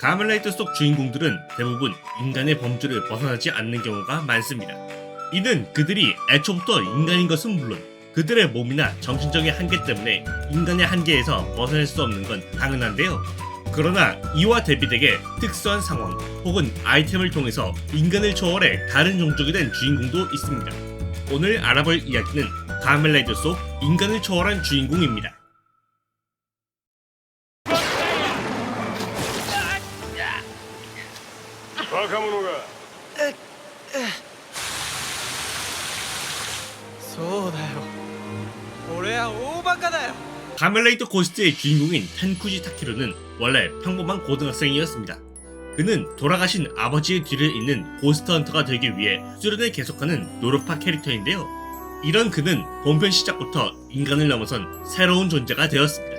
가면라이더 속 주인공들은 대부분 인간의 범주를 벗어나지 않는 경우가 많습니다. 이는 그들이 애초부터 인간인 것은 물론 그들의 몸이나 정신적인 한계 때문에 인간의 한계에서 벗어날 수 없는 건 당연한데요. 그러나 이와 대비되게 특수한 상황 혹은 아이템을 통해서 인간을 초월해 다른 종족이 된 주인공도 있습니다. 오늘 알아볼 이야기는 가면라이더 속 인간을 초월한 주인공입니다. 가면라이더 고스트의 주인공인 텐쿠지 타케루는 원래 평범한 고등학생이었습니다. 그는 돌아가신 아버지의 뒤를 잇는 고스트 헌터가 되기 위해 수련을 계속하는 노르파 캐릭터인데요. 이런 그는 본편 시작부터 인간을 넘어선 새로운 존재가 되었습니다.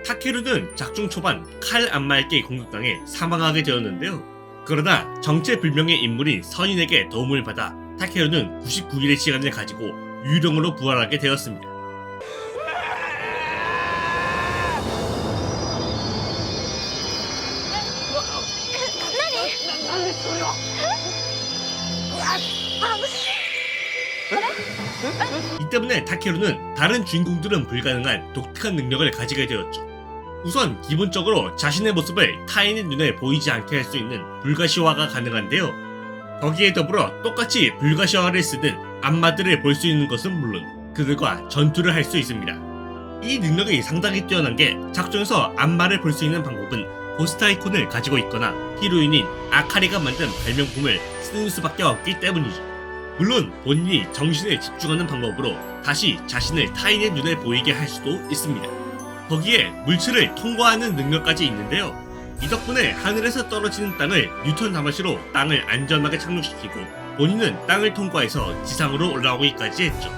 타케루는 작중 초반 칼 안마에게 공격당해 사망하게 되었는데요. 그러나 정체불명의 인물인 선인에게 도움을 받아 타케루는 99일의 시간을 가지고 유령으로 부활하게 되었습니다. 이 때문에 타케루는 다른 주인공들은 불가능한 독특한 능력을 가지게 되었죠. 우선 기본적으로 자신의 모습을 타인의 눈에 보이지 않게 할 수 있는 불가시화가 가능한데요. 거기에 더불어 똑같이 불가시화를 쓰는 안마들을 볼 수 있는 것은 물론 그들과 전투를 할 수 있습니다. 이 능력이 상당히 뛰어난 게 작중에서 안마를 볼 수 있는 방법은 고스트 아이콘을 가지고 있거나 히로인인 아카리가 만든 발명품을 쓰는 수밖에 없기 때문이죠. 물론 본인이 정신에 집중하는 방법으로 다시 자신을 타인의 눈에 보이게 할 수도 있습니다. 거기에 물체를 통과하는 능력까지 있는데요. 이 덕분에 하늘에서 떨어지는 땅을 뉴턴 다마시로 땅을 안전하게 착륙시키고 본인은 땅을 통과해서 지상으로 올라오기까지 했죠.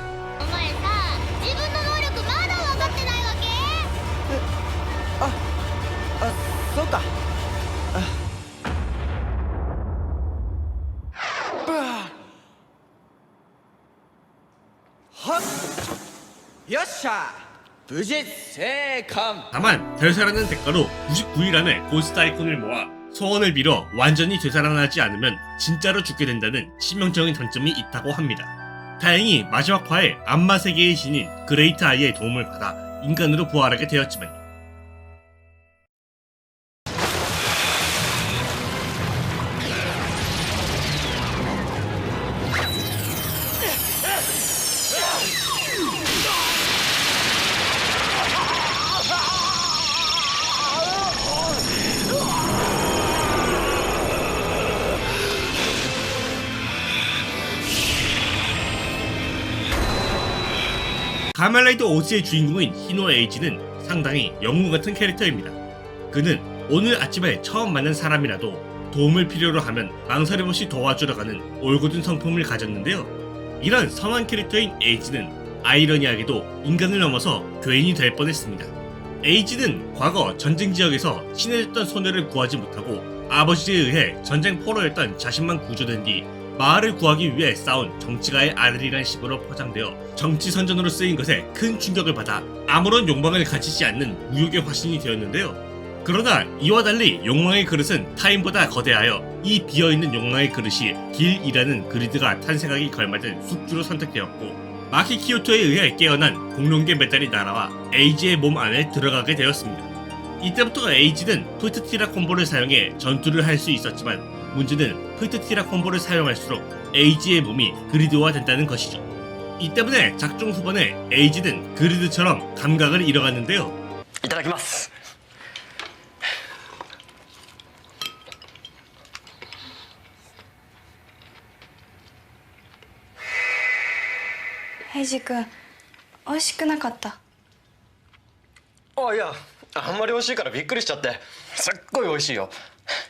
다만 되살아난 대가로 99일 안에 고스트 아이콘을 모아 소원을 빌어 완전히 되살아나지 않으면 진짜로 죽게 된다는 치명적인 단점이 있다고 합니다. 다행히 마지막 화에 안마 세계의 신인 그레이트 아이의 도움을 받아 인간으로 부활하게 되었지만 가면라이더 오스의 주인공인 히노 에이지는 상당히 영웅 같은 캐릭터입니다. 그는 오늘 아침에 처음 만난 사람이라도 도움을 필요로 하면 망설임 없이 도와주러 가는 올곧은 성품을 가졌는데요. 이런 선한 캐릭터인 에이지는 아이러니하게도 인간을 넘어서 괴인이 될 뻔했습니다. 에이지는 과거 전쟁 지역에서 친해졌던 소녀를 구하지 못하고 아버지에 의해 전쟁 포로였던 자신만 구조된 뒤 마을을 구하기 위해 싸운 정치가의 아들이란 식으로 포장되어 정치 선전으로 쓰인 것에 큰 충격을 받아 아무런 욕망을 가지지 않는 무욕의 화신이 되었는데요. 그러나 이와 달리 욕망의 그릇은 타인보다 거대하여 이 비어있는 욕망의 그릇이 길이라는 그리드가 탄생하기 걸맞은 숙주로 선택되었고 마키 키요토에 의해 깨어난 공룡계 메달이 날아와 에이지의 몸 안에 들어가게 되었습니다. 이때부터 에이지는 프트티라 콤보를 사용해 전투를 할 수 있었지만 문제는 프트티라 콤보를 사용할수록 에이지의 몸이 그리드화 된다는 것이죠. 이 때문에 작중 후반에 에이지는 그리드처럼 감각을 잃어갔는데요. 이타다키마스.エイジ君、美味しくなかった？いや、あんまり美味しいからびっくりしちゃって。すっごい美味しいよ。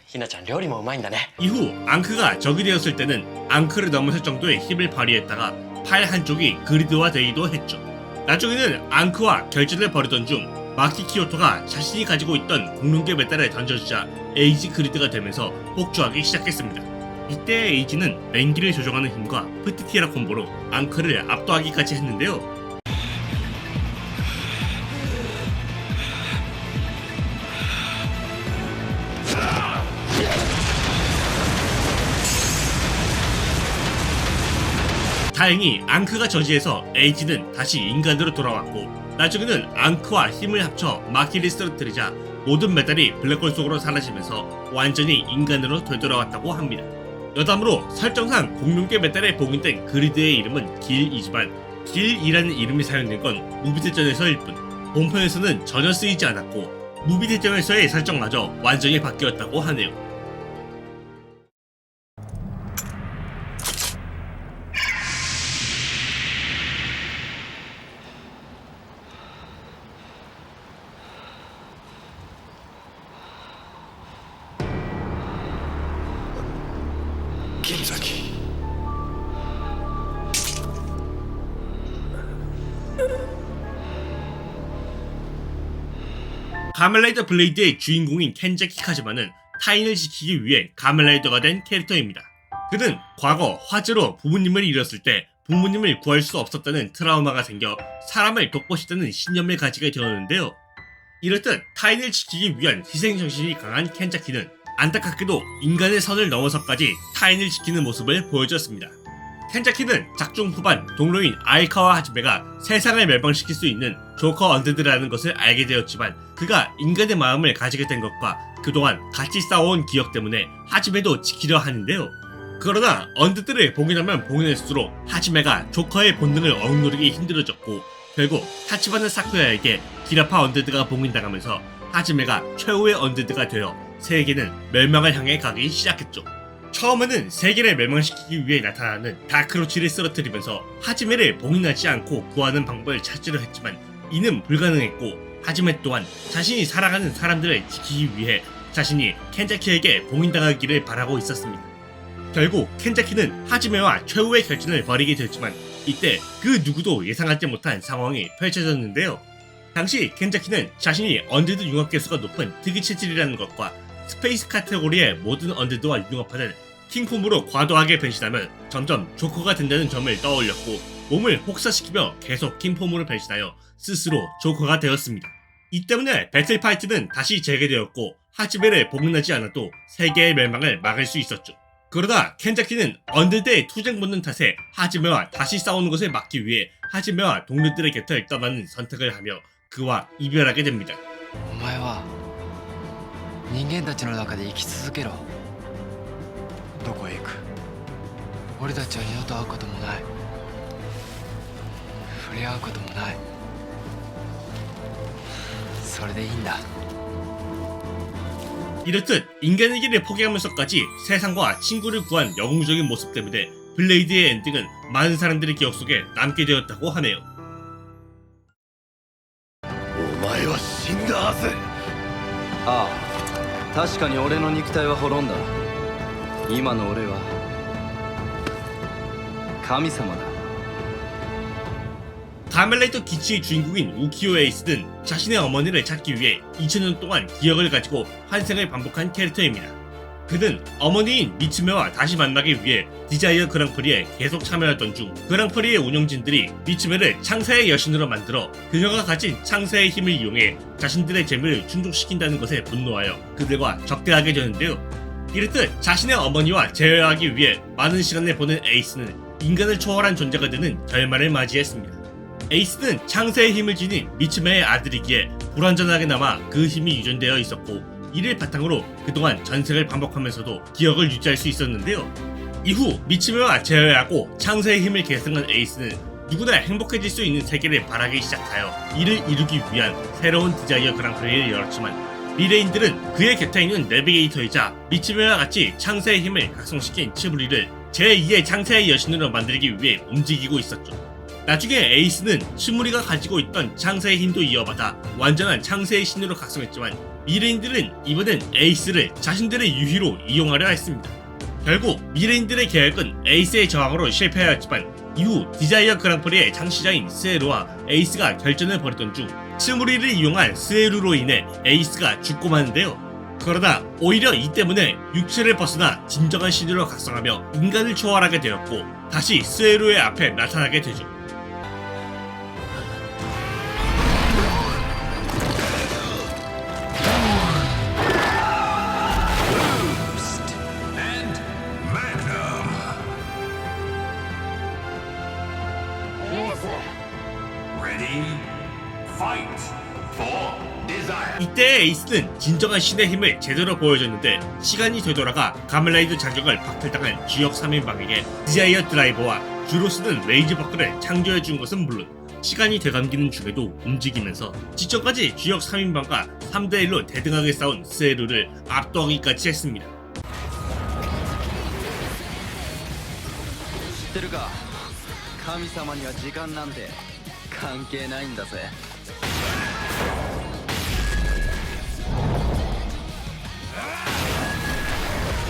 ひなちゃん料理もうまいんだね。 이후 앙크가 적이 되었을 때는 앙크를 넘어설 정도의 힘을 발휘했다가 팔 한쪽이 그리드화 되기도 했죠. 나중에는 앙크와 결전을 벌이던 중 마키 키요토가 자신이 가지고 있던 공룡계 메달을 던져주자 에이지 그리드가 되면서 폭주하기 시작했습니다. 이때 에이지는 랭기를 조정하는 힘과 프트티라 콤보로 앙크를 압도하기까지 했는데요. 다행히 앙크가 저지해서 에이지는 다시 인간으로 돌아왔고 나중에는 앙크와 힘을 합쳐 마키를 쓰러뜨리자 모든 메달이 블랙홀 속으로 사라지면서 완전히 인간으로 되돌아왔다고 합니다. 여담으로 설정상 공룡계 메달에 봉인된 그리드의 이름은 길이지만 길이라는 이름이 사용된 건 무비 대전에서일 뿐 본편에서는 전혀 쓰이지 않았고 무비 대전에서의 설정마저 완전히 바뀌었다고 하네요. 김사기. 가멜라이더 블레이드의 주인공인 켄자키 카즈마는 타인을 지키기 위해 가멜라이더가 된 캐릭터입니다. 그는 과거 화재로 부모님을 잃었을 때 부모님을 구할 수 없었다는 트라우마가 생겨 사람을 돕고 싶다는 신념을 가지게 되었는데요. 이렇듯 타인을 지키기 위한 희생정신이 강한 켄자키는 안타깝게도 인간의 선을 넘어서까지 타인을 지키는 모습을 보여줬습니다. 켄자키는 작중 후반 동료인 아이카와 하지메가 세상을 멸망시킬 수 있는 조커 언데드라는 것을 알게 되었지만 그가 인간의 마음을 가지게 된 것과 그동안 같이 싸워온 기억 때문에 하지메도 지키려 하는데요. 그러나 언데드를 봉인하면 봉인할수록 하지메가 조커의 본능을 억누르기 힘들어졌고 결국 타치바나 사쿠야에게 기라파 언데드가 봉인당하면서 하지메가 최후의 언데드가 되어 세계는 멸망을 향해 가기 시작했죠. 처음에는 세계를 멸망시키기 위해 나타나는 다크로치를 쓰러뜨리면서 하지메를 봉인하지 않고 구하는 방법을 찾으려 했지만 이는 불가능했고 하지메 또한 자신이 살아가는 사람들을 지키기 위해 자신이 켄자키에게 봉인당하기를 바라고 있었습니다. 결국 켄자키는 하지메와 최후의 결전을 벌이게 됐지만 이때 그 누구도 예상하지 못한 상황이 펼쳐졌는데요. 당시 켄자키는 자신이 언데드 융합 개수가 높은 특이 체질이라는 것과 스페이스 카테고리의 모든 언데드와 융합하는 킹폼으로 과도하게 변신하면 점점 조커가 된다는 점을 떠올렸고 몸을 혹사시키며 계속 킹폼으로 변신하여 스스로 조커가 되었습니다. 이 때문에 배틀파이트는 다시 재개되었고 하지메를 봉인하지 않아도 세계의 멸망을 막을 수 있었죠. 그러다 켄자키는 언데드의 투쟁 본능 탓에 하지메와 다시 싸우는 것을 막기 위해 하지메와 동료들의 곁을 떠나는 선택을 하며 그와 이별하게 됩니다. お前は人間たちの中で生き続けろ。どこへ行く？俺たちは二度と会うこともない。触れ合うこともない。それでいいんだ。 이렇듯 인간의 길을 포기하면서까지 세상과 친구를 구한 영웅적인 모습 때문에 블레이드의 엔딩은 많은 사람들의 기억 속에 남게 되었다고 하네요. お前は死んだはず。ああ、確かに俺の肉体は滅んだ。今の俺は神様だ。 가멜라이더 기치의 주인공인 우키요 에이스는 자신의 어머니를 찾기 위해 2000년 동안 기억을 가지고 환생을 반복한 캐릭터입니다. 그는 어머니인 미츠메와 다시 만나기 위해 디자이어 그랑프리에 계속 참여했던 중 그랑프리의 운영진들이 미츠메를 창세의 여신으로 만들어 그녀가 가진 창세의 힘을 이용해 자신들의 재물을 충족시킨다는 것에 분노하여 그들과 적대하게 되는데요. 이렇듯 자신의 어머니와 제어하기 위해 많은 시간을 보낸 에이스는 인간을 초월한 존재가 되는 결말을 맞이했습니다. 에이스는 창세의 힘을 지닌 미츠메의 아들이기에 불완전하게나마 그 힘이 유전되어 있었고 이를 바탕으로 그동안 전생을 반복하면서도 기억을 유지할 수 있었는데요. 이후 미츠메와 제어하고 창세의 힘을 계승한 에이스는 누구나 행복해질 수 있는 세계를 바라기 시작하여 이를 이루기 위한 새로운 디자이어 그랑프리를 열었지만 미래인들은 그의 곁에 있는 내비게이터이자 미츠메와 같이 창세의 힘을 각성시킨 츠무리를 제2의 창세의 여신으로 만들기 위해 움직이고 있었죠. 나중에 에이스는 츠무리가 가지고 있던 창세의 힘도 이어받아 완전한 창세의 신으로 각성했지만 미래인들은 이번엔 에이스를 자신들의 유희로 이용하려 했습니다. 결국 미래인들의 계획은 에이스의 저항으로 실패하였지만 이후 디자이어 그랑프리의 창시자인 스에루와 에이스가 결전을 벌이던 중 츠무리를 이용한 스에루로 인해 에이스가 죽고 마는데요. 그러나 오히려 이 때문에 육체를 벗어나 진정한 신으로 각성하며 인간을 초월하게 되었고 다시 스에루의 앞에 나타나게 되죠. 이때 에이스는 진정한 신의 힘을 제대로 보여줬는데 시간이 되돌아가 가멜라이더 자격을 박탈당한 주역 3인방에게 디자이어 드라이버와 주로 쓰는 레이즈버크를 창조해준 것은 물론 시간이 되감기는 중에도 움직이면서 직전까지 주역 3인방과 3대1로 대등하게 싸운 스에루를 압도하기까지 했습니다. 知ってるか神様には時間なんて関係ないんだぜ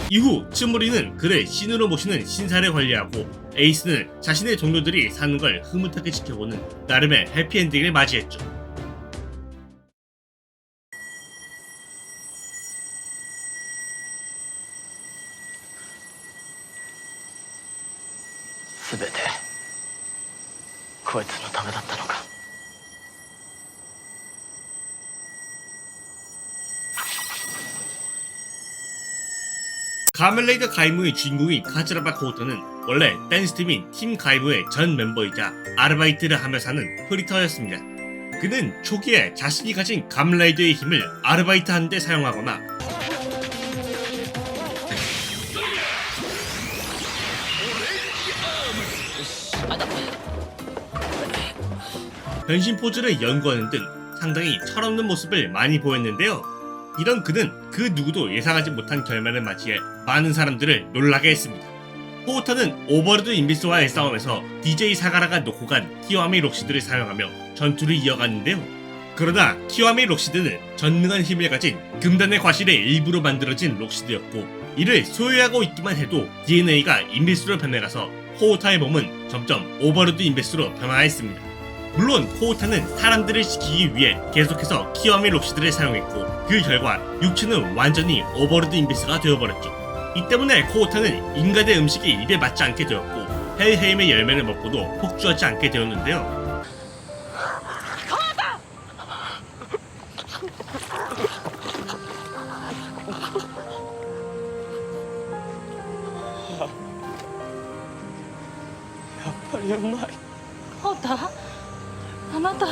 이후 츠무리는 그를 신으로 모시는 신사를 관리하고 에이스는 자신의 동료들이 사는 걸 흐뭇하게 지켜보는 나름의 해피엔딩을 맞이했죠.全てこいつのためだったのか 가멜레이더 가이무의 주인공인 카즈라바 코우토는 원래 댄스팀인 팀 가이무의 전 멤버이자 아르바이트를 하며 사는 프리터였습니다. 그는 초기에 자신이 가진 가멜레이더의 힘을 아르바이트 하는데 사용하거나 변신 포즈를 연구하는 등 상당히 철없는 모습을 많이 보였는데요. 이런 그는 그 누구도 예상하지 못한 결말을 맞이해 많은 사람들을 놀라게 했습니다. 포우터는 오버로드 인비스와의 싸움에서 DJ 사가라가 놓고 간 키와미 록시드를 사용하며 전투를 이어갔는데요. 그러나 키와미 록시드는 전능한 힘을 가진 금단의 과실의 일부로 만들어진 록시드였고 이를 소유하고 있기만 해도 DNA가 인비스로 변해가서 포우터의 몸은 점점 오버로드 인비스로 변화했습니다. 물론 코우타는 사람들을 지키기 위해 계속해서 키와미 록시드를 사용했고 그 결과 육체는 완전히 오버로드 인비스가 되어버렸죠. 이 때문에 코우타는 인간의 음식이 입에 맞지 않게 되었고 헬헤임의 열매를 먹고도 폭주하지 않게 되었는데요. 코우タあなた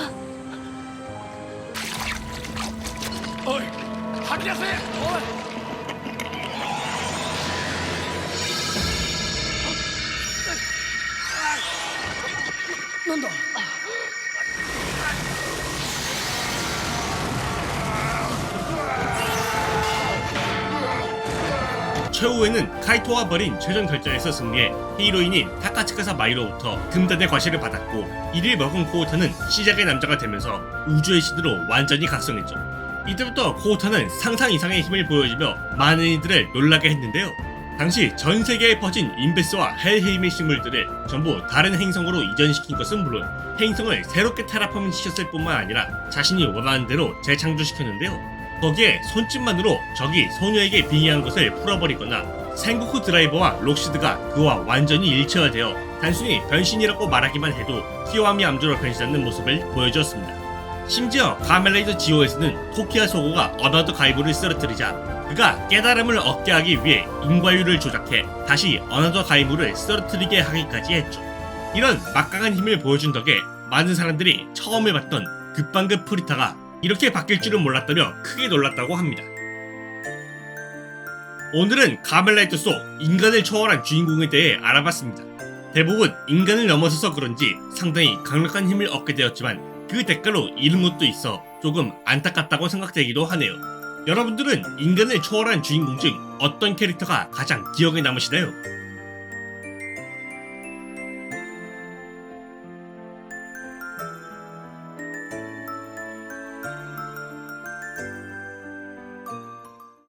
おい吐き出せおいなんだ 최후에는 카이토와 벌인 최종 결전에서 승리해 히로인인 타카츠카사 마이로부터 금단의 과실을 받았고 이를 먹은 코우타는 시작의 남자가 되면서 우주의 신으로 완전히 각성했죠. 이때부터 코우타는 상상 이상의 힘을 보여주며 많은 이들을 놀라게 했는데요. 당시 전 세계에 퍼진 인베스와 헬헤임의 식물들을 전부 다른 행성으로 이전시킨 것은 물론 행성을 새롭게 테라포밍 시켰을 뿐만 아니라 자신이 원하는 대로 재창조시켰는데요. 거기에 손짓만으로 적이 소녀에게 빙의한 것을 풀어버리거나 생고쿠 드라이버와 록시드가 그와 완전히 일체화되어 단순히 변신이라고 말하기만 해도 키와미 암조로 변신하는 모습을 보여주었습니다. 심지어 가멜레이더 지오에서는 토키아 소고가 어나더 가이브를 쓰러뜨리자 그가 깨달음을 얻게 하기 위해 인과율을 조작해 다시 어나더 가이브를 쓰러뜨리게 하기까지 했죠. 이런 막강한 힘을 보여준 덕에 많은 사람들이 처음에 봤던 급방급 프리타가 이렇게 바뀔 줄은 몰랐다며 크게 놀랐다고 합니다. 오늘은 가멜라이트 속 인간을 초월한 주인공에 대해 알아봤습니다. 대부분 인간을 넘어서서 그런지 상당히 강력한 힘을 얻게 되었지만 그 대가로 잃은 것도 있어 조금 안타깝다고 생각되기도 하네요. 여러분들은 인간을 초월한 주인공 중 어떤 캐릭터가 가장 기억에 남으시나요?